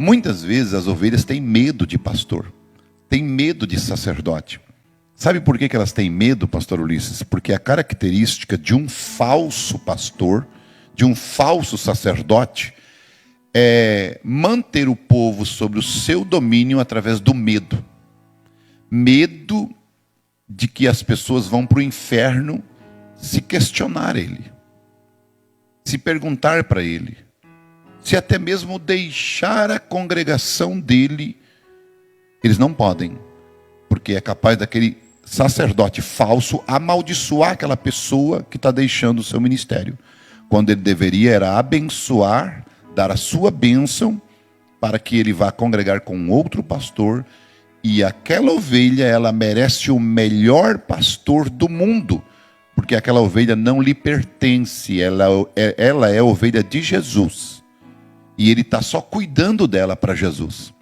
Muitas vezes as ovelhas têm medo de pastor, têm medo de sacerdote. Sabe por que elas têm medo, pastor Ulisses? Porque a característica de um falso pastor, de um falso sacerdote, é manter o povo sobre o seu domínio através do medo. Medo de que as pessoas vão para o inferno se questionar ele, se perguntar para ele, se até mesmo deixar a congregação dele. Eles não podem, porque é capaz daquele sacerdote falso amaldiçoar aquela pessoa que está deixando o seu ministério, quando ele deveria era abençoar, dar a sua bênção, para que ele vá congregar com outro pastor, e aquela ovelha, ela merece o melhor pastor do mundo, porque aquela ovelha não lhe pertence, ela é a ovelha de Jesus, e ele está só cuidando dela para Jesus.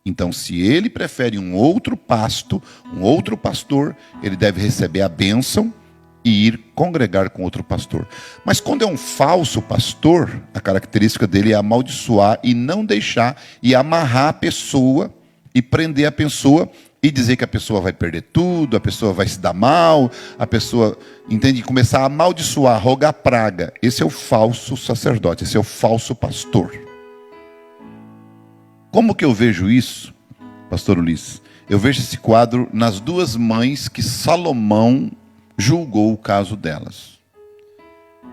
Então, se ele prefere um outro pasto, um outro pastor, ele deve receber a bênção e ir congregar com outro pastor. Mas quando é um falso pastor, a característica dele é amaldiçoar e não deixar, e amarrar a pessoa, e prender a pessoa, e dizer que a pessoa vai perder tudo, a pessoa vai se dar mal, a pessoa, entende? Começar a amaldiçoar, rogar praga. Esse é o falso sacerdote, esse é o falso pastor. Como que eu vejo isso, pastor Ulisses? Eu vejo esse quadro nas duas mães que Salomão julgou o caso delas.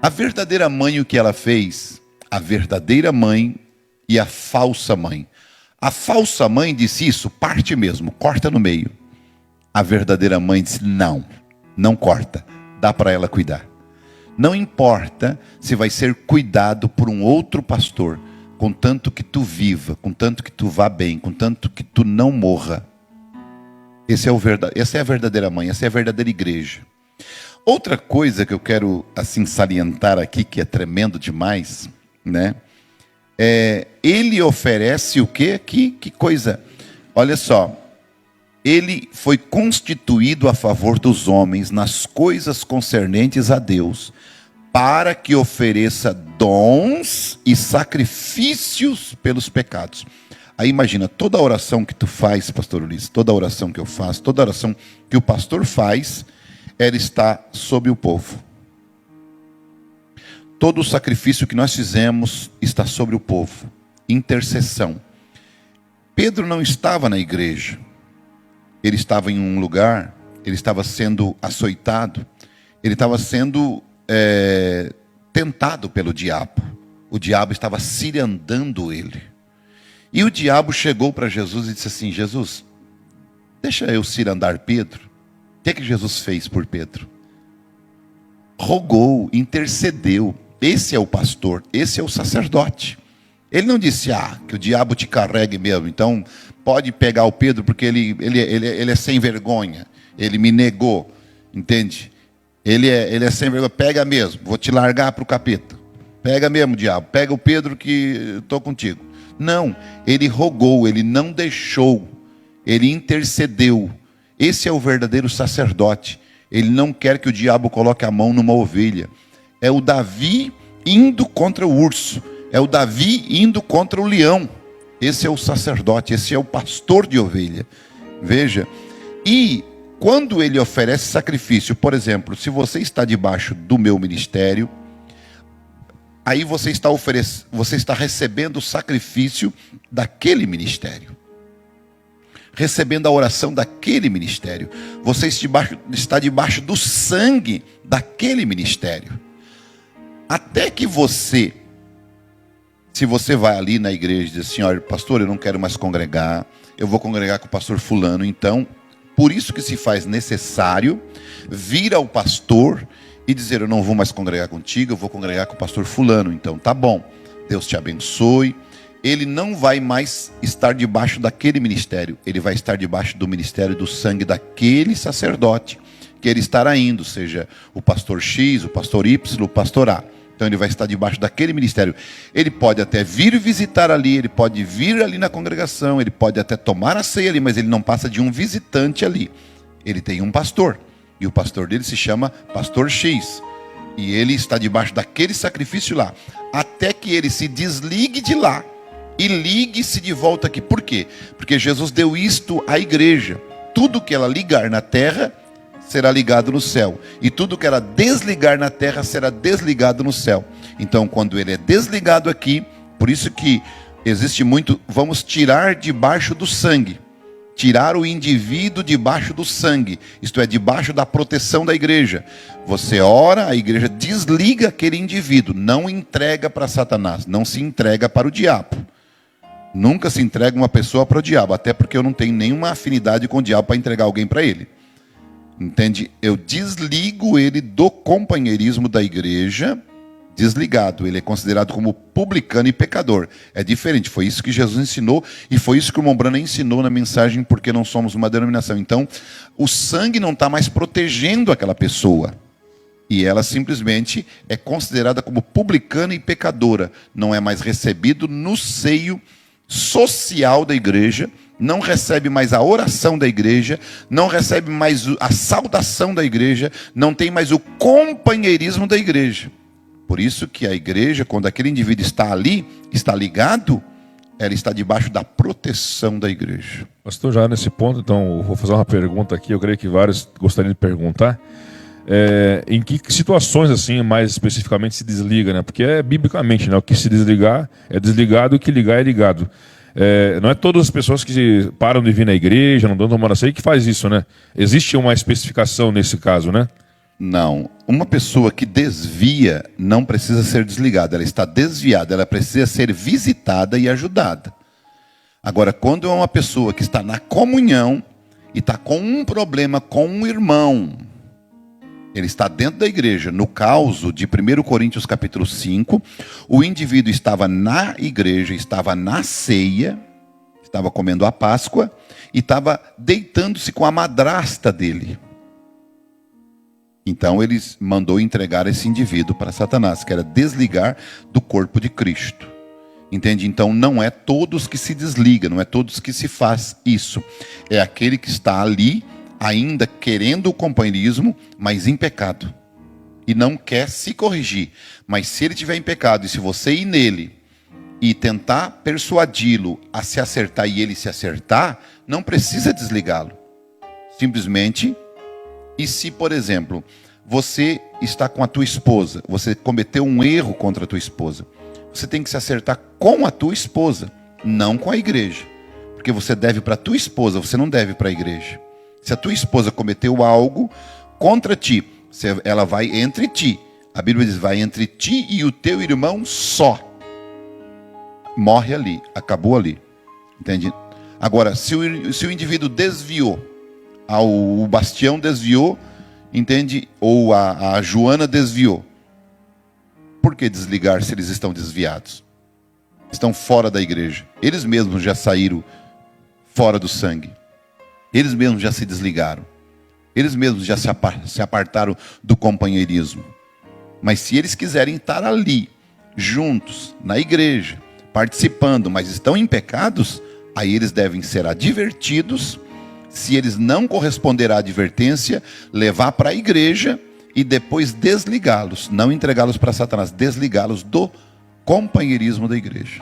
A verdadeira mãe, o que ela fez? A verdadeira mãe e a falsa mãe. A falsa mãe disse isso, parte mesmo, corta no meio. A verdadeira mãe disse, não, não corta, dá para ela cuidar. Não importa se vai ser cuidado por um outro pastor, contanto que tu viva, contanto que tu vá bem, contanto que tu não morra. Essa é a verdadeira mãe, essa é a verdadeira igreja. Outra coisa que eu quero assim salientar aqui, que é tremendo demais, né? Ele oferece o quê? Que coisa. Olha só. Ele foi constituído a favor dos homens nas coisas concernentes a Deus, para que ofereça dons e sacrifícios pelos pecados. Aí imagina, toda a oração que tu faz, pastor Ulisses, toda a oração que eu faço, toda a oração que o pastor faz, ela está sobre o povo. Todo o sacrifício que nós fizemos está sobre o povo. Intercessão. Pedro não estava na igreja. Ele estava em um lugar, ele estava sendo açoitado, ele estava sendo tentado pelo diabo. O diabo estava cirandando ele. E o diabo chegou para Jesus e disse assim, Jesus, deixa eu cirandar Pedro. O que Jesus fez por Pedro? Rogou, intercedeu. Esse é o pastor, esse é o sacerdote. Ele não disse, que o diabo te carregue mesmo, então pode pegar o Pedro porque ele é sem vergonha, ele me negou, entende? Ele é sem vergonha, pega mesmo, vou te largar para o capeta. Pega mesmo, diabo, pega o Pedro que estou contigo. Não, ele rogou, ele não deixou, ele intercedeu. Esse é o verdadeiro sacerdote. Ele não quer que o diabo coloque a mão numa ovelha. É o Davi indo contra o urso. É o Davi indo contra o leão. Esse é o sacerdote, esse é o pastor de ovelha. Veja, e quando ele oferece sacrifício, por exemplo, se você está debaixo do meu ministério, aí você está recebendo o sacrifício daquele ministério. Recebendo a oração daquele ministério. Você está debaixo do sangue daquele ministério. Até que você, se você vai ali na igreja e diz assim, olha, pastor, eu não quero mais congregar, eu vou congregar com o pastor fulano, então, por isso que se faz necessário vir ao pastor e dizer, eu não vou mais congregar contigo, eu vou congregar com o pastor fulano, então tá bom, Deus te abençoe. Ele não vai mais estar debaixo daquele ministério, ele vai estar debaixo do ministério do sangue daquele sacerdote que ele estará indo, seja o pastor X, o pastor Y, o pastor A. Então ele vai estar debaixo daquele ministério. Ele pode até vir visitar ali, ele pode vir ali na congregação, ele pode até tomar a ceia ali, mas ele não passa de um visitante ali. Ele tem um pastor, e o pastor dele se chama pastor X. E ele está debaixo daquele sacrifício lá, até que ele se desligue de lá e ligue-se de volta aqui. Por quê? Porque Jesus deu isto à igreja. Tudo que ela ligar na terra será ligado no céu, e tudo que ela desligar na terra será desligado no céu. Então, quando ele é desligado aqui, por isso que existe muito, vamos tirar debaixo do sangue, tirar o indivíduo debaixo do sangue, isto é, debaixo da proteção da igreja. Você ora, a igreja desliga aquele indivíduo, não entrega para Satanás, não se entrega para o diabo. Nunca se entrega uma pessoa para o diabo, até porque eu não tenho nenhuma afinidade com o diabo para entregar alguém para ele. Entende? Eu desligo ele do companheirismo da igreja, desligado. Ele é considerado como publicano e pecador. É diferente, foi isso que Jesus ensinou, e foi isso que o irmão Branham ensinou na mensagem Porque Não Somos Uma Denominação. Então, o sangue não está mais protegendo aquela pessoa, e ela simplesmente é considerada como publicana e pecadora. Não é mais recebido no seio social da igreja, não recebe mais a oração da igreja, não recebe mais a saudação da igreja, não tem mais o companheirismo da igreja. Por isso que a igreja, quando aquele indivíduo está ali, está ligado, ela está debaixo da proteção da igreja. Pastor, já nesse ponto, então, eu vou fazer uma pergunta aqui, eu creio que vários gostariam de perguntar. Em que situações, assim, mais especificamente se desliga, né? Porque é biblicamente, né? O que se desligar é desligado, o que ligar é ligado. Não é todas as pessoas que param de vir na igreja, não dão tomando ceia, que faz isso, né? Existe uma especificação nesse caso, né? Não. Uma pessoa que desvia não precisa ser desligada. Ela está desviada, ela precisa ser visitada e ajudada. Agora, quando é uma pessoa que está na comunhão e está com um problema com um irmão, ele está dentro da igreja. No caso de 1 Coríntios capítulo 5, o indivíduo estava na igreja, estava na ceia, estava comendo a Páscoa e estava deitando-se com a madrasta dele. Então ele mandou entregar esse indivíduo para Satanás, que era desligar do corpo de Cristo. Entende? Então não é todos que se desliga, não é todos que se faz isso. É aquele que está ali, ainda querendo o companheirismo, mas em pecado. E não quer se corrigir. Mas se ele estiver em pecado, e se você ir nele e tentar persuadi-lo a se acertar e ele se acertar, não precisa desligá-lo. Simplesmente... E se, por exemplo, você está com a tua esposa, você cometeu um erro contra a tua esposa, você tem que se acertar com a tua esposa, não com a igreja. Porque você deve para a tua esposa, você não deve para a igreja. Se a tua esposa cometeu algo contra ti, ela vai entre ti. A Bíblia diz, vai entre ti e o teu irmão só. Morre ali, acabou ali. Entende? Agora, se o indivíduo desviou, o Bastião desviou, entende? Ou a Joana desviou. Por que desligar se eles estão desviados? Estão fora da igreja. Eles mesmos já saíram fora do sangue. Eles mesmos já se desligaram. Eles mesmos já se apartaram do companheirismo. Mas se eles quiserem estar ali, juntos, na igreja, participando, mas estão em pecados, aí eles devem ser advertidos. Se eles não corresponderem à advertência, levar para a igreja e depois desligá-los, não entregá-los para Satanás, desligá-los do companheirismo da igreja.